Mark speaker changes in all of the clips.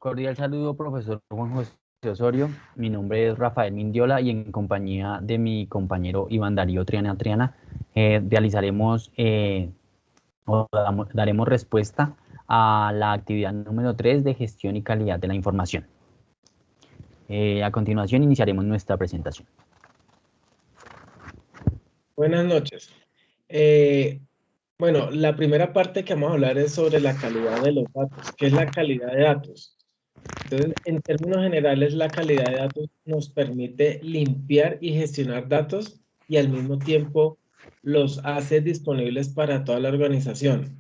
Speaker 1: Cordial saludo, profesor Juan José Osorio. Mi nombre es Rafael Mindiola y en compañía de mi compañero Iván Darío Triana, realizaremos daremos respuesta a la actividad número 3 de gestión y calidad de la información. A continuación iniciaremos nuestra presentación.
Speaker 2: Buenas noches. Bueno, la primera parte que vamos a hablar es sobre la calidad de los datos. ¿Qué es la calidad de datos? Entonces, en términos generales, la calidad de datos nos permite limpiar y gestionar datos y al mismo tiempo los hace disponibles para toda la organización.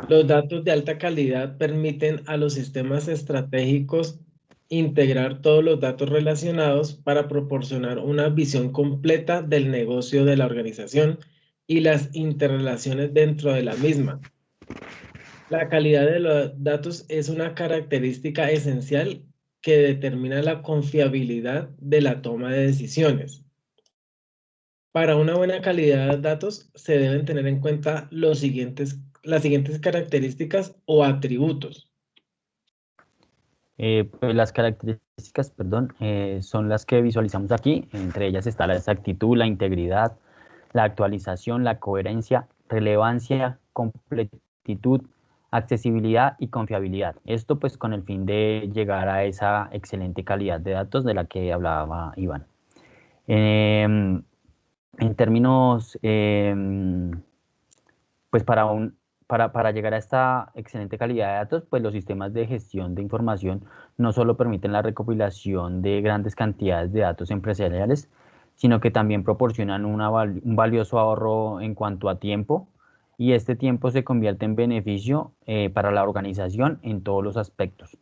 Speaker 2: Los datos de alta calidad permiten a los sistemas estratégicos integrar todos los datos relacionados para proporcionar una visión completa del negocio de la organización y las interrelaciones dentro de la misma. La calidad de los datos es una característica esencial que determina la confiabilidad de la toma de decisiones. Para una buena calidad de datos se deben tener en cuenta las siguientes características o atributos.
Speaker 1: Pues las características, son las que visualizamos aquí. Entre ellas está la exactitud, la integridad, la actualización, la coherencia, relevancia, completitud, accesibilidad y confiabilidad. Esto pues con el fin de llegar a esa excelente calidad de datos de la que hablaba Iván. En términos, pues para llegar a esta excelente calidad de datos, pues los sistemas de gestión de información no solo permiten la recopilación de grandes cantidades de datos empresariales, sino que también proporcionan un valioso ahorro en cuanto a tiempo, y este tiempo se convierte en beneficio para la organización en todos los aspectos,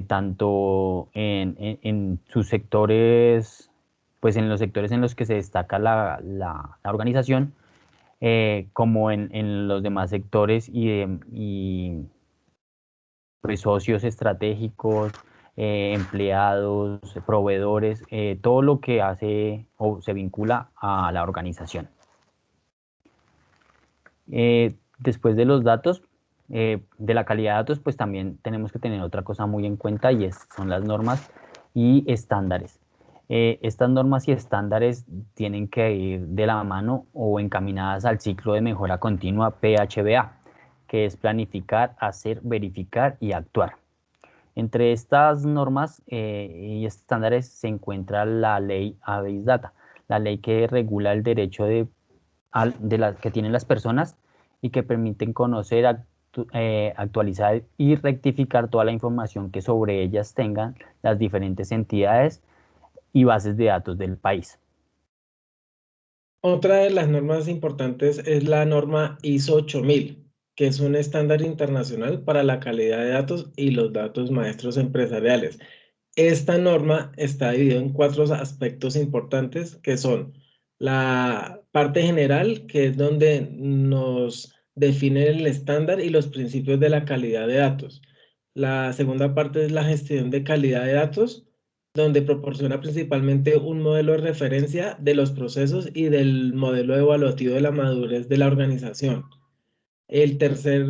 Speaker 1: tanto en sus sectores, pues en los sectores en los que se destaca la organización, como en los demás sectores y pues, socios estratégicos, empleados, proveedores, todo lo que hace o se vincula a la organización. Después de los datos, de la calidad de datos, pues también tenemos que tener otra cosa muy en cuenta y son las normas y estándares. Estas normas y estándares tienen que ir de la mano o encaminadas al ciclo de mejora continua PHBA, que es planificar, hacer, verificar y actuar. Entre estas normas y estándares se encuentra la ley Habeas Data, la ley que regula el derecho que tienen las personas y que permiten conocer, actualizar y rectificar toda la información que sobre ellas tengan las diferentes entidades y bases de datos del país.
Speaker 2: Otra de las normas importantes es la norma ISO 8000, que es un estándar internacional para la calidad de datos y los datos maestros empresariales. Esta norma está dividida en 4 aspectos importantes, que son la parte general, que es donde nos define el estándar y los principios de la calidad de datos. La segunda parte es la gestión de calidad de datos, donde proporciona principalmente un modelo de referencia de los procesos y del modelo evaluativo de la madurez de la organización. El tercer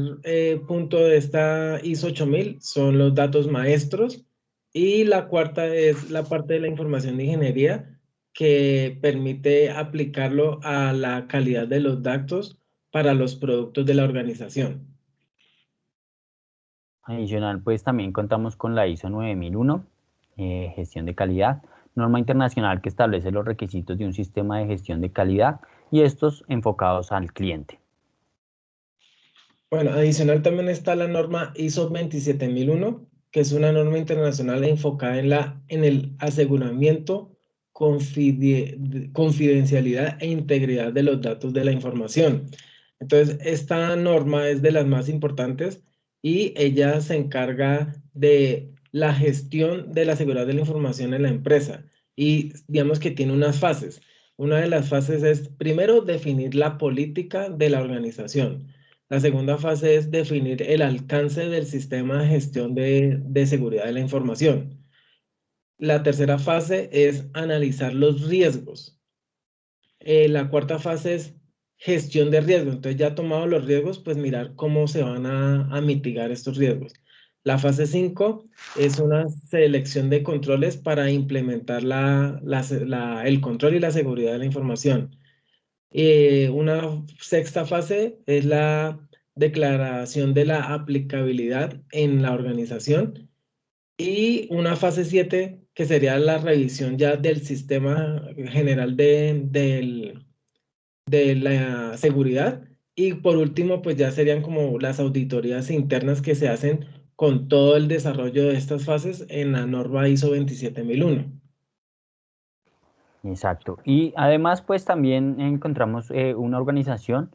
Speaker 2: punto de esta ISO 8000 son los datos maestros, y la cuarta es la parte de la información de ingeniería, que permite aplicarlo a la calidad de los datos para los productos de la organización.
Speaker 1: Adicional, pues también contamos con la ISO 9001, gestión de calidad, norma internacional que establece los requisitos de un sistema de gestión de calidad y estos enfocados al cliente.
Speaker 2: Bueno, adicional también está la norma ISO 27001, que es una norma internacional enfocada en el aseguramiento, confidencialidad e integridad de los datos de la información. Entonces, esta norma es de las más importantes y ella se encarga de la gestión de la seguridad de la información en la empresa. Y digamos que tiene unas fases. Una de las fases es, primero, definir la política de la organización. La segunda fase es definir el alcance del sistema de gestión de seguridad de la información. La tercera fase es analizar los riesgos. La cuarta fase es gestión de riesgos. Entonces, ya tomados los riesgos, pues mirar cómo se van a mitigar estos riesgos. La fase 5 es una selección de controles para implementar el control y la seguridad de la información. Una sexta fase es la declaración de la aplicabilidad en la organización. Y una fase 7 que sería la revisión ya del sistema general de la seguridad. Y por último, pues ya serían como las auditorías internas que se hacen con todo el desarrollo de estas fases en la norma ISO 27001.
Speaker 1: Exacto. Y además, pues también encontramos una organización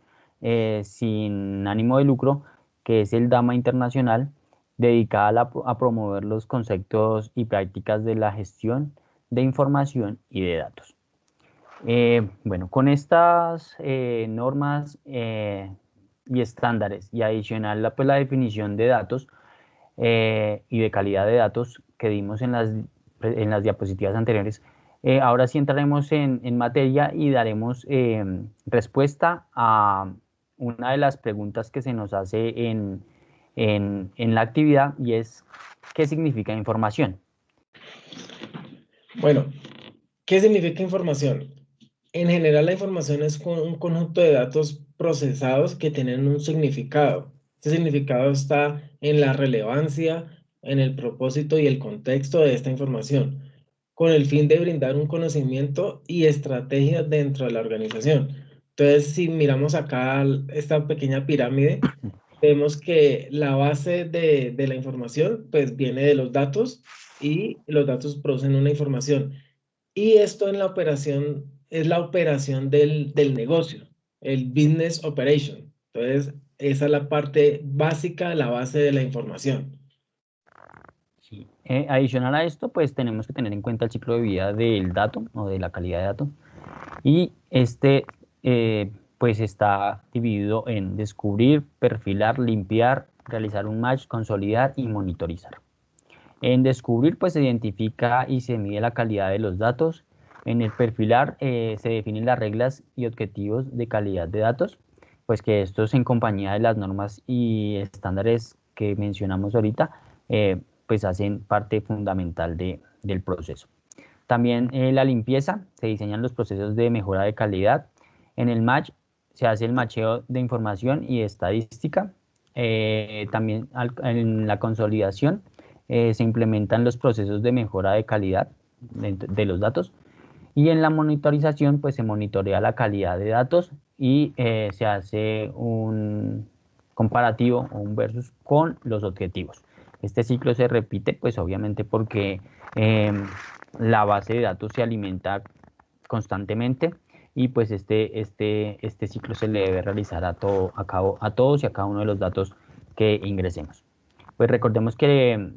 Speaker 1: sin ánimo de lucro, que es el DAMA Internacional, dedicada a promover los conceptos y prácticas de la gestión de información y de datos. Bueno, con estas normas y estándares y adicional pues, la definición de datos y de calidad de datos que dimos en las diapositivas anteriores, ahora sí entraremos en materia y daremos respuesta a una de las preguntas que se nos hace en la actividad, y es ¿qué significa información?
Speaker 2: Bueno, ¿qué significa información? En general, la información es un conjunto de datos procesados que tienen un significado. Este significado está en la relevancia, en el propósito y el contexto de esta información, con el fin de brindar un conocimiento y estrategia dentro de la organización. Entonces, si miramos acá esta pequeña pirámide, vemos que la base de la información pues viene de los datos y los datos producen una información. Y esto en la operación es la operación del negocio, el business operation. Entonces, esa es la parte básica, la base de la información.
Speaker 1: Sí. Adicional a esto, pues tenemos que tener en cuenta el ciclo de vida del dato o de la calidad de dato. Y pues está dividido en descubrir, perfilar, limpiar, realizar un match, consolidar y monitorizar. En descubrir, pues se identifica y se mide la calidad de los datos. En el perfilar se definen las reglas y objetivos de calidad de datos, pues que estos en compañía de las normas y estándares que mencionamos ahorita, pues hacen parte fundamental del proceso. También la limpieza, se diseñan los procesos de mejora de calidad. En el match se hace el macheo de información y estadística. También en la consolidación se implementan los procesos de mejora de calidad de los datos. Y en la monitorización, pues se monitorea la calidad de datos y se hace un comparativo o un versus con los objetivos. Este ciclo se repite, pues obviamente porque la base de datos se alimenta constantemente, y pues este ciclo se le debe realizar a todos y a cada uno de los datos que ingresemos. Pues recordemos que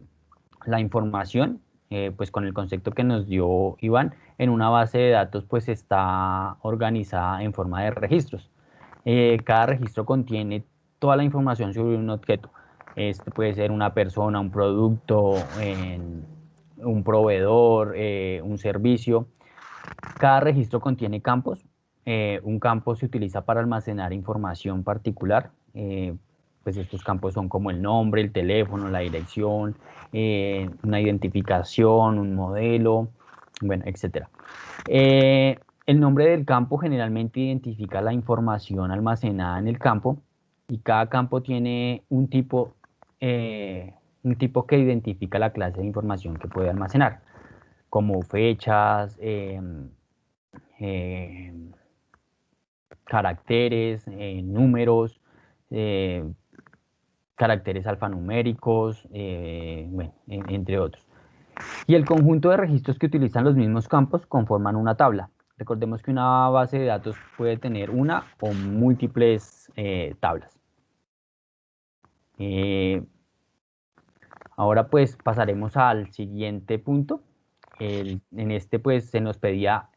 Speaker 1: la información, pues con el concepto que nos dio Iván, en una base de datos pues está organizada en forma de registros. Cada registro contiene toda la información sobre un objeto. Este puede ser una persona, un producto, un proveedor, un servicio. Cada registro contiene campos. Un campo se utiliza para almacenar información particular. Pues estos campos son como el nombre, el teléfono, la dirección, una identificación, un modelo, bueno, etc. El nombre del campo generalmente identifica la información almacenada en el campo, y cada campo tiene un tipo que identifica la clase de información que puede almacenar, como fechas, eh, caracteres, números, eh, caracteres alfanuméricos, bueno, entre otros. Y el conjunto de registros que utilizan los mismos campos conforman una tabla. Recordemos que una base de datos puede tener una o múltiples tablas. Ahora pues pasaremos al siguiente punto. En este pues se nos pedía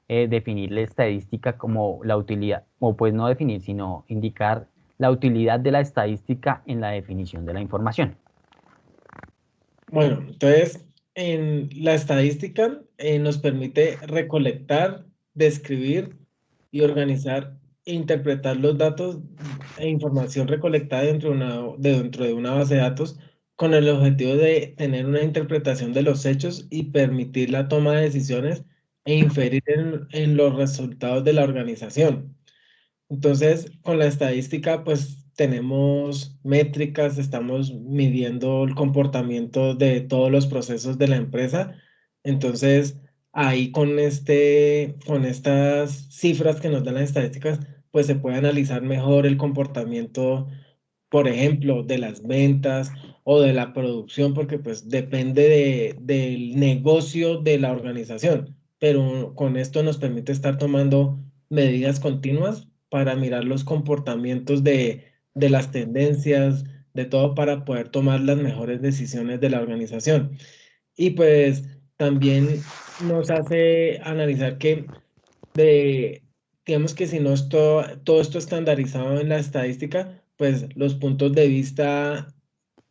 Speaker 1: definir la estadística como la utilidad, o pues no definir, sino indicar la utilidad de la estadística en la definición de la información.
Speaker 2: Bueno, entonces, en la estadística nos permite recolectar, describir y organizar e interpretar los datos e información recolectada dentro de una base de datos con el objetivo de tener una interpretación de los hechos y permitir la toma de decisiones e inferir en los resultados de la organización. Entonces, con la estadística, pues tenemos métricas, estamos midiendo el comportamiento de todos los procesos de la empresa. Entonces, ahí con estas cifras que nos dan las estadísticas, pues se puede analizar mejor el comportamiento, por ejemplo, de las ventas o de la producción, porque pues depende del negocio de la organización. Pero con esto nos permite estar tomando medidas continuas para mirar los comportamientos de las tendencias, de todo para poder tomar las mejores decisiones de la organización. Y pues también nos hace analizar que digamos que si no es todo esto estandarizado en la estadística, pues los puntos de vista,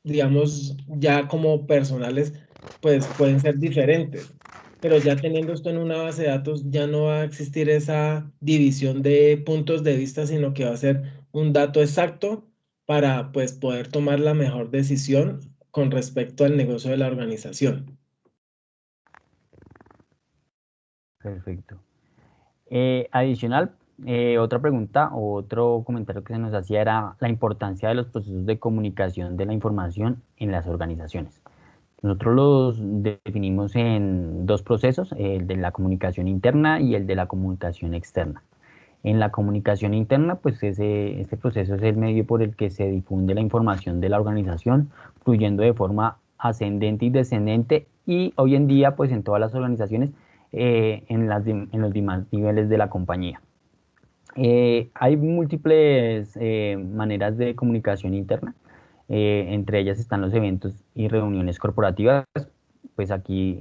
Speaker 2: digamos, ya como personales, pues pueden ser diferentes. Pero ya teniendo esto en una base de datos, ya no va a existir esa división de puntos de vista, sino que va a ser un dato exacto para pues poder tomar la mejor decisión con respecto al negocio de la organización.
Speaker 1: Perfecto. Adicional, otra pregunta o otro comentario que se nos hacía era la importancia de los procesos de comunicación de la información en las organizaciones. Nosotros los definimos en dos procesos, el de la comunicación interna y el de la comunicación externa. En la comunicación interna, pues este proceso es el medio por el que se difunde la información de la organización, fluyendo de forma ascendente y descendente, y hoy en día, pues en todas las organizaciones, en los demás niveles de la compañía. Hay múltiples maneras de comunicación interna, entre ellas están los eventos y reuniones corporativas. Pues aquí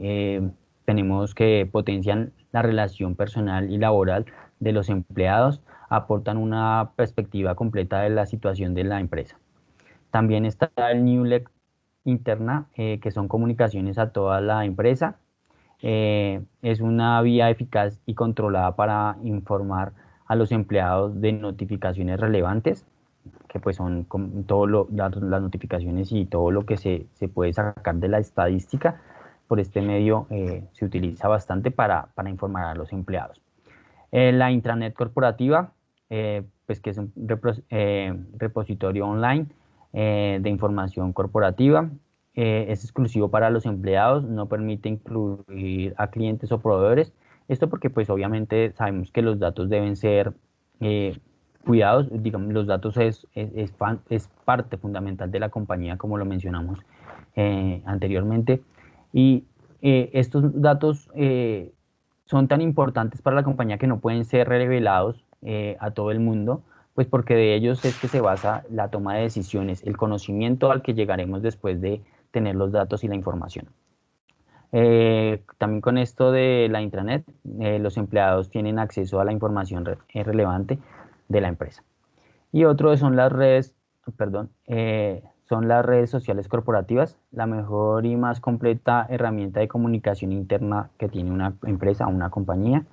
Speaker 1: tenemos que potencian la relación personal y laboral de los empleados, aportan una perspectiva completa de la situación de la empresa. También está el Newsletter interna, que son comunicaciones a toda la empresa. Es una vía eficaz y controlada para informar a los empleados de notificaciones relevantes, que pues son las notificaciones y todo lo que se puede sacar de la estadística. Por este medio se utiliza bastante para informar a los empleados. La intranet corporativa, pues que es un repositorio online de información corporativa. Es exclusivo para los empleados, no permite incluir a clientes o proveedores. Esto porque pues obviamente sabemos que los datos deben ser cuidados. Digamos, los datos es parte fundamental de la compañía, como lo mencionamos anteriormente. Y estos datos son tan importantes para la compañía que no pueden ser revelados a todo el mundo, pues porque de ellos es que se basa la toma de decisiones, el conocimiento al que llegaremos después de tener los datos y la información. También con esto de la intranet, los empleados tienen acceso a la información relevante de la empresa. Y otro son las redes, perdón, son las redes sociales corporativas, la mejor y más completa herramienta de comunicación interna que tiene una empresa o una compañía.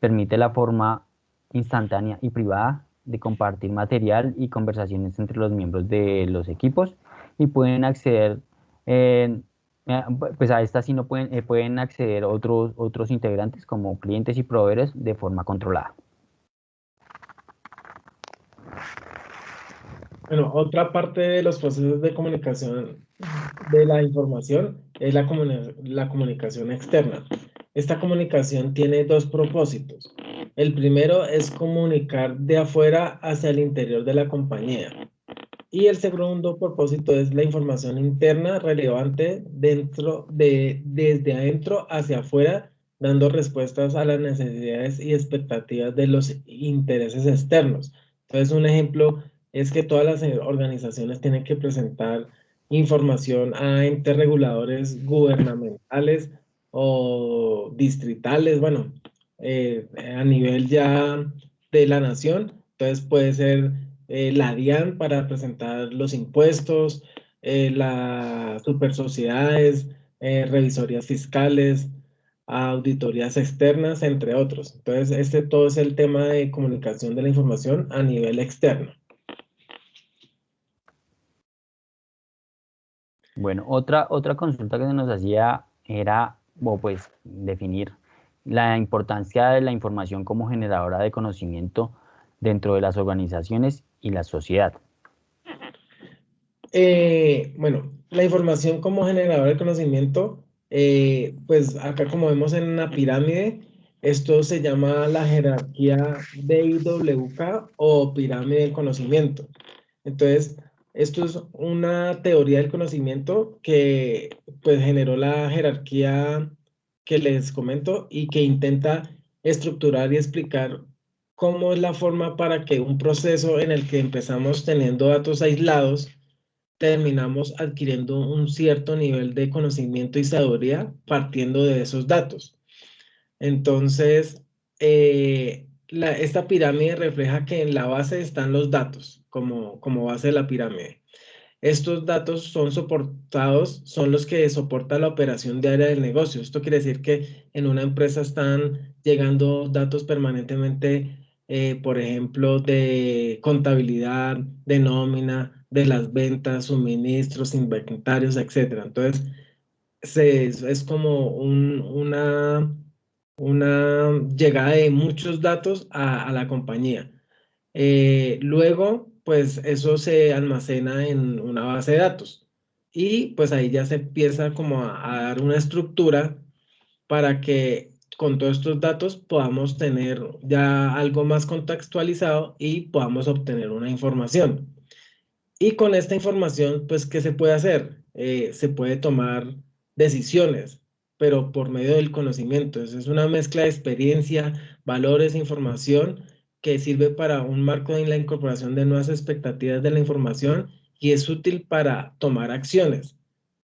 Speaker 1: Permite la forma instantánea y privada de compartir material y conversaciones entre los miembros de los equipos, y pueden acceder, eh, pues a esta sí no pueden acceder otros integrantes como clientes y proveedores de forma controlada.
Speaker 2: Bueno, otra parte de los procesos de comunicación de la información es la comunicación externa. Esta comunicación tiene dos propósitos. El primero es comunicar de afuera hacia el interior de la compañía. Y el segundo propósito es la información interna relevante desde adentro hacia afuera, dando respuestas a las necesidades y expectativas de los intereses externos. Entonces, un ejemplo es que todas las organizaciones tienen que presentar información a entes reguladores gubernamentales o distritales, bueno, a nivel ya de la nación. Entonces puede ser la DIAN para presentar los impuestos, las super sociedades, revisorías fiscales, auditorías externas, entre otros. Entonces, este todo es el tema de comunicación de la información a nivel externo.
Speaker 1: Bueno, otra consulta que se nos hacía era, o pues, definir la importancia de la información como generadora de conocimiento dentro de las organizaciones y la sociedad.
Speaker 2: Bueno, la información como generador de conocimiento, pues acá como vemos en una pirámide, esto se llama la jerarquía DIWK o pirámide del conocimiento. Entonces, esto es una teoría del conocimiento que pues generó la jerarquía que les comento y que intenta estructurar y explicar cómo es la forma para que un proceso en el que empezamos teniendo datos aislados, terminamos adquiriendo un cierto nivel de conocimiento y sabiduría partiendo de esos datos. Entonces, esta pirámide refleja que en la base están los datos como base de la pirámide. Estos datos son soportados, son los que soporta la operación diaria del negocio. Esto quiere decir que en una empresa están llegando datos permanentemente, por ejemplo, de contabilidad, de nómina, de las ventas, suministros, inventarios, etcétera. Entonces, es como una llegada de muchos datos a la compañía. Luego, pues eso se almacena en una base de datos y pues ahí ya se empieza como a dar una estructura para que con todos estos datos podamos tener ya algo más contextualizado y podamos obtener una información. Y con esta información, pues, ¿qué se puede hacer? Se puede tomar decisiones, pero por medio del conocimiento. Es una mezcla de experiencia, valores, información que sirve para un marco en la incorporación de nuevas expectativas de la información y es útil para tomar acciones.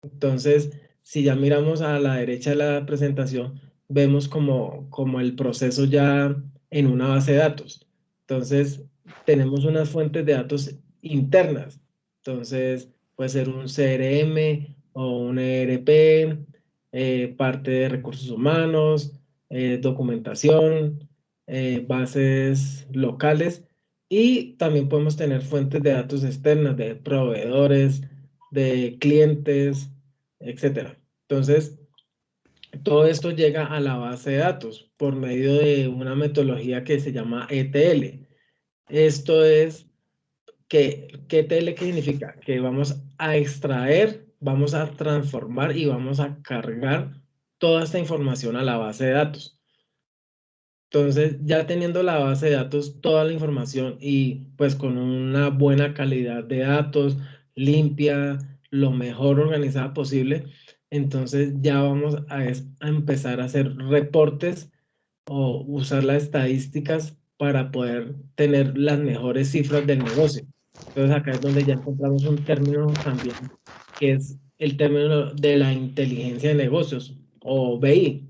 Speaker 2: Entonces, si ya miramos a la derecha de la presentación, vemos como el proceso ya en una base de datos. Entonces, tenemos unas fuentes de datos internas. Entonces, puede ser un CRM o un ERP, parte de recursos humanos, documentación, bases locales y también podemos tener fuentes de datos externas de proveedores, de clientes, etcétera. Entonces, todo esto llega a la base de datos por medio de una metodología que se llama ETL. Esto es ¿qué ETL qué significa? Que vamos a extraer, vamos a transformar y vamos a cargar toda esta información a la base de datos. Entonces, ya teniendo la base de datos, toda la información y pues con una buena calidad de datos, limpia, lo mejor organizada posible, entonces ya vamos a empezar a hacer reportes o usar las estadísticas para poder tener las mejores cifras del negocio. Entonces, acá es donde ya encontramos un término también, que es el término de la inteligencia de negocios o BI,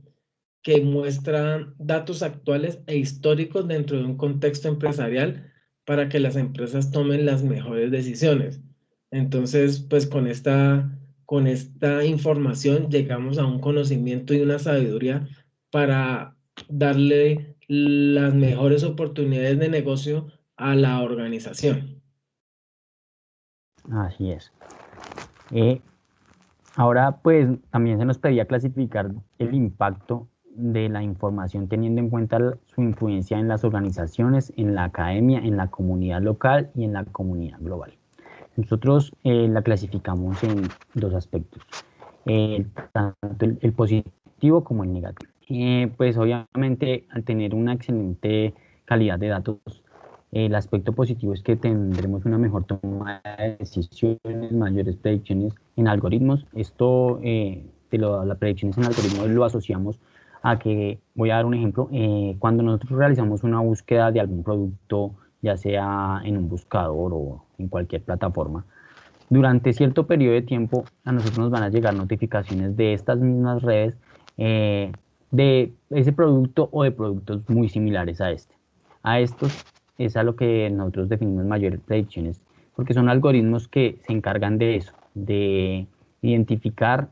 Speaker 2: que muestra datos actuales e históricos dentro de un contexto empresarial para que las empresas tomen las mejores decisiones. Entonces, pues con esta información llegamos a un conocimiento y una sabiduría para darle las mejores oportunidades de negocio a la organización.
Speaker 1: Así es. Eh, Ahora, pues también se nos pedía clasificar el impacto de la información teniendo en cuenta su influencia en las organizaciones, en la academia, en la comunidad local y en la comunidad global. Nosotros la clasificamos en dos aspectos, tanto el positivo como el negativo. Pues obviamente al tener una excelente calidad de datos, el aspecto positivo es que tendremos una mejor toma de decisiones, mayores predicciones en algoritmos. Esto las predicciones en algoritmos lo asociamos a que, voy a dar un ejemplo, cuando nosotros realizamos una búsqueda de algún producto, ya sea en un buscador o en cualquier plataforma, durante cierto periodo de tiempo a nosotros nos van a llegar notificaciones de estas mismas redes de ese producto o de productos muy similares a este. A estos es a lo que nosotros definimos mayores predicciones, porque son algoritmos que se encargan de eso, de identificar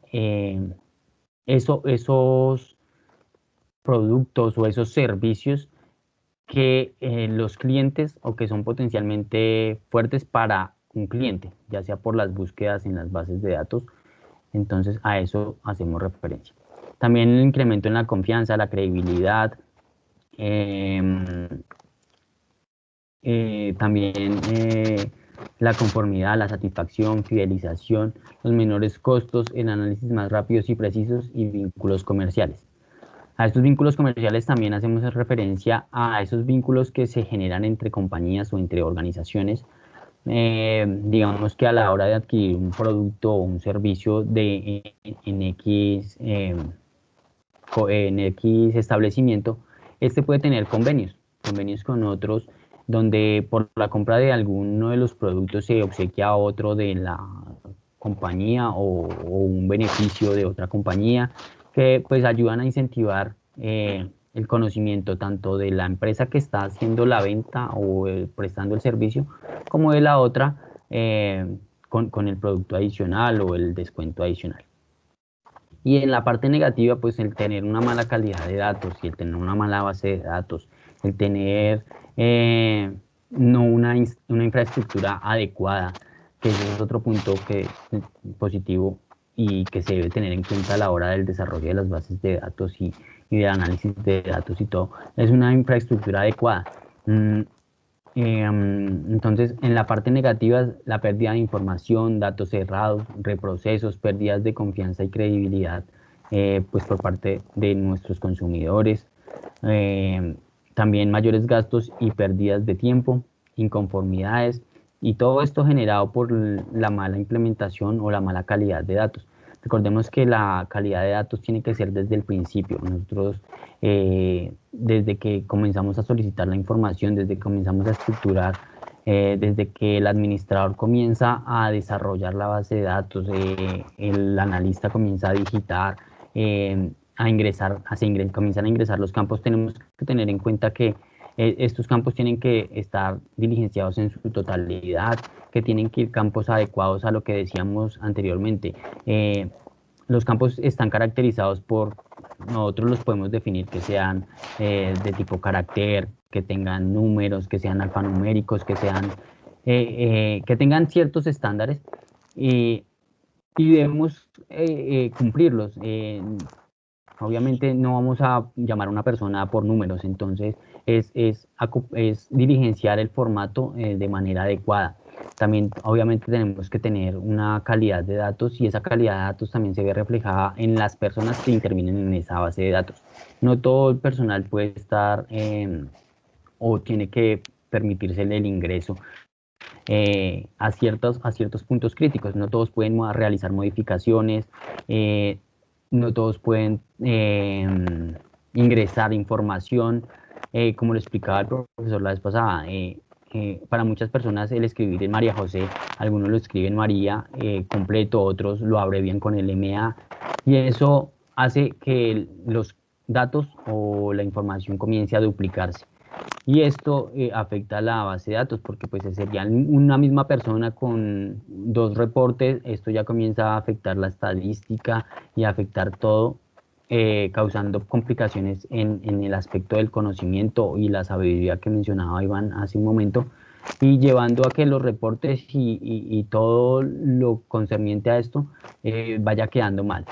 Speaker 1: esos productos o esos servicios que los clientes o que son potencialmente fuertes para un cliente, ya sea por las búsquedas en las bases de datos Entonces a eso hacemos referencia. También el incremento en la confianza, la credibilidad, también la conformidad, la satisfacción, fidelización, los menores costos, el análisis más rápidos y precisos y vínculos comerciales. A estos vínculos comerciales también hacemos referencia a esos vínculos que se generan entre compañías o entre organizaciones. Digamos que a la hora de adquirir un producto o un servicio en X establecimiento, este puede tener convenios con otros, donde por la compra de alguno de los productos se obsequia a otro de la compañía o un beneficio de otra compañía, que pues ayudan a incentivar el conocimiento tanto de la empresa que está haciendo la venta o prestando el servicio, como de la otra con el producto adicional o el descuento adicional. Y en la parte negativa, pues el tener una mala calidad de datos y el tener una mala base de datos, el tener no una infraestructura adecuada, que ese es otro punto positivo y que se debe tener en cuenta a la hora del desarrollo de las bases de datos y de análisis de datos y todo, es una infraestructura adecuada. Entonces, en la parte negativa, la pérdida de información, datos cerrados, reprocesos, pérdidas de confianza y credibilidad pues por parte de nuestros consumidores. Eh, También mayores gastos y pérdidas de tiempo, inconformidades, y todo esto generado por la mala implementación o la mala calidad de datos. Recordemos que la calidad de datos tiene que ser desde el principio. Nosotros, desde que comenzamos a solicitar la información, desde que comenzamos a estructurar, desde que el administrador comienza a desarrollar la base de datos, el analista comienza a digitar, comienzan a ingresar los campos, tenemos que tener en cuenta que estos campos tienen que estar diligenciados en su totalidad, que tienen que ir campos adecuados a lo que decíamos anteriormente. Los campos están caracterizados nosotros los podemos definir que sean de tipo carácter, que tengan números, que sean alfanuméricos, que tengan ciertos estándares y debemos cumplirlos. Obviamente no vamos a llamar a una persona por números, entonces es diligenciar el formato de manera adecuada. También obviamente tenemos que tener una calidad de datos y esa calidad de datos también se ve reflejada en las personas que intervienen en esa base de datos. No todo el personal puede estar o tiene que permitirse el ingreso a ciertos puntos críticos. No todos pueden realizar modificaciones, no todos pueden ingresar información. Como lo explicaba el profesor la vez pasada, para muchas personas el escribir en María José, algunos lo escriben María completo, otros lo abrevian con el MA, y eso hace que los datos o la información comience a duplicarse. Y esto afecta a la base de datos porque pues sería una misma persona con dos reportes, esto ya comienza a afectar la estadística y a afectar todo, causando complicaciones en el aspecto del conocimiento y la sabiduría que mencionaba Iván hace un momento, y llevando a que los reportes y todo lo concerniente a esto vaya quedando mal.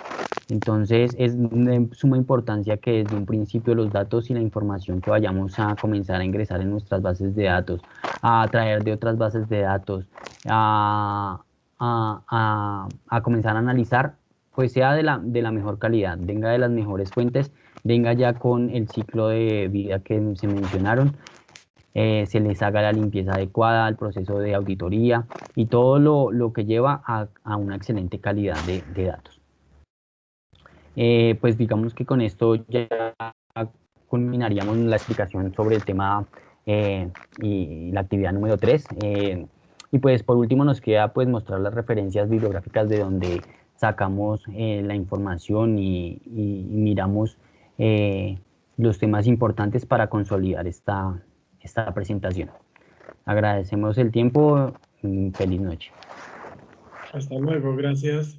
Speaker 1: Entonces es de suma importancia que desde un principio los datos y la información que vayamos a comenzar a ingresar en nuestras bases de datos, a traer de otras bases de datos, a comenzar a analizar, pues sea de la mejor calidad, venga de las mejores fuentes, venga ya con el ciclo de vida que se mencionaron, se les haga la limpieza adecuada, el proceso de auditoría y todo lo que lleva a una excelente calidad de datos. Pues digamos que con esto ya culminaríamos la explicación sobre el tema y la actividad número 3. Y pues por último nos queda pues mostrar las referencias bibliográficas de donde sacamos la información y miramos los temas importantes para consolidar esta presentación. Agradecemos el tiempo y feliz noche.
Speaker 2: Hasta luego, gracias.